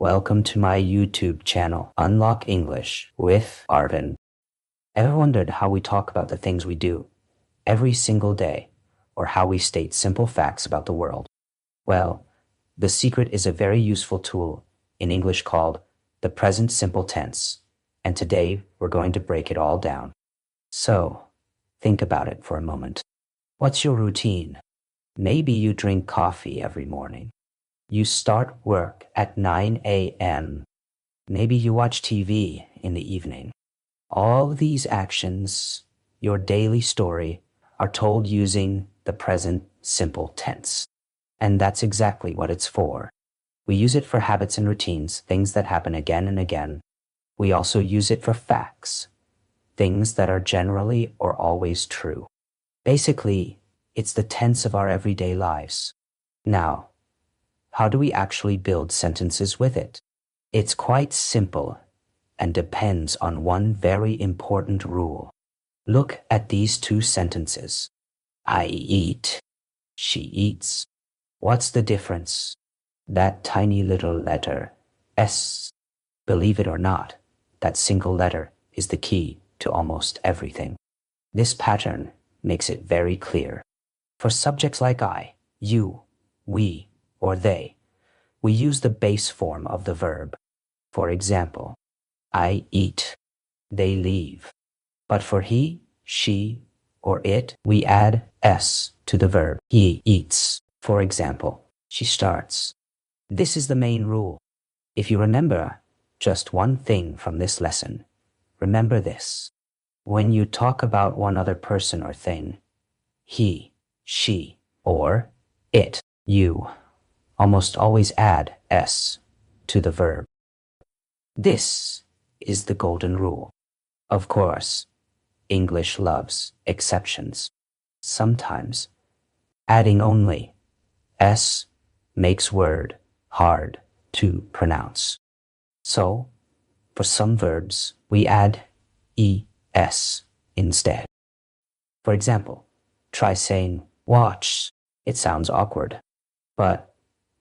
Welcome to my YouTube channel, Unlock English with Arvind. Ever wondered how we talk about the things we do every single day, or how we state simple facts about the world? Well, the secret is a very useful tool in English called the present simple tense, and today we're going to break it all down. So, think about it for a moment. What's your routine? Maybe you drink coffee every morning. You start work at 9 a.m. Maybe you watch TV in the evening. All these actions, your daily story, are told using the present simple tense. And that's exactly what it's for. We use it for habits and routines, things that happen again and again. We also use it for facts, things that are generally or always true. Basically, it's the tense of our everyday lives. Now, how do we actually build sentences with it? It's quite simple and depends on one very important rule. Look at these two sentences. I eat. She eats. What's the difference? That tiny little letter, S. Believe it or not, that single letter is the key to almost everything. This pattern makes it very clear. For subjects like I, you, we, or they, we use the base form of the verb. For example, I eat, they leave. But for he, she, or it, we add S to the verb. He eats. For example, she starts. This is the main rule. If you remember just one thing from this lesson, remember this. When you talk about one other person or thing, he, she, or it, you, almost always add S to the verb. This is the golden rule. Of course, English loves exceptions. Sometimes adding only S makes word hard to pronounce. So, for some verbs, we add ES instead. For example, try saying watch. It sounds awkward, but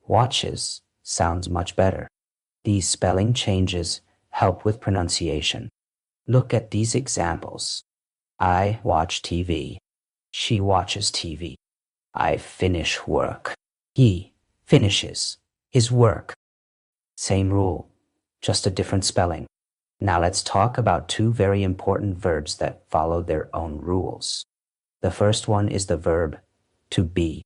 watches sounds much better. These spelling changes help with pronunciation. Look at these examples. I watch TV. She watches TV. I finish work. He finishes his work. Same rule, just a different spelling. Now let's talk about two very important verbs that follow their own rules. The first one is the verb to be.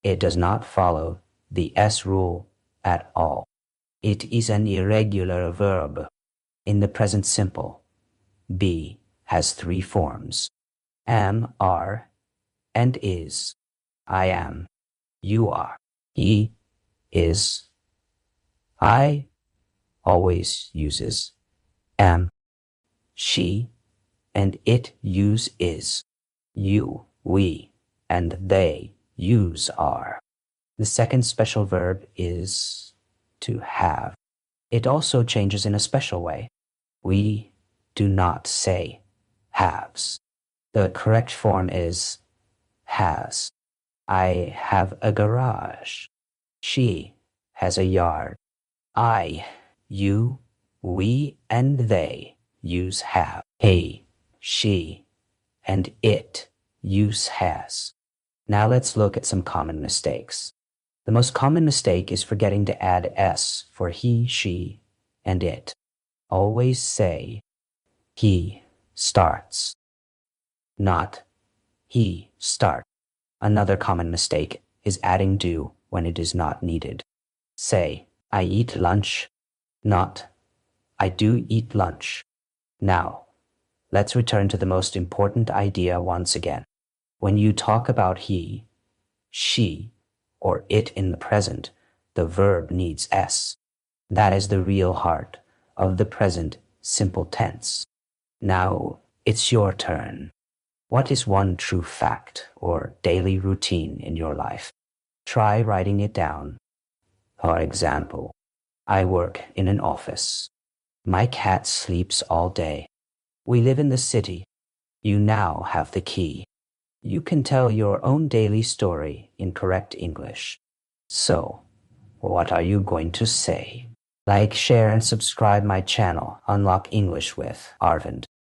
It does not follow the S rule at all. It is an irregular verb. In the present simple, be has three forms: am, are, and is. I am, you are, he is. I always uses am, she, and it use is. You, we, and they use are. The second special verb is to have. It also changes in a special way. We do not say haves. The correct form is has. I have a garage. She has a yard. I, you, we, and they use have. He, she, and it use has. Now let's look at some common mistakes. The most common mistake is forgetting to add S for he, she, and it. Always say he starts, not he start. Another common mistake is adding do when it is not needed. Say, I eat lunch, not I do eat lunch. Now, let's return to the most important idea once again. When you talk about he, she, or it in the present, the verb needs S. That is the real heart of the present simple tense. Now, it's your turn. What is one true fact or daily routine in your life? Try writing it down. For example, I work in an office. My cat sleeps all day. We live in the city. You now have the key. You can tell your own daily story in correct English. So, what are you going to say? Like, share, and subscribe my channel, Unlock English with Arvind.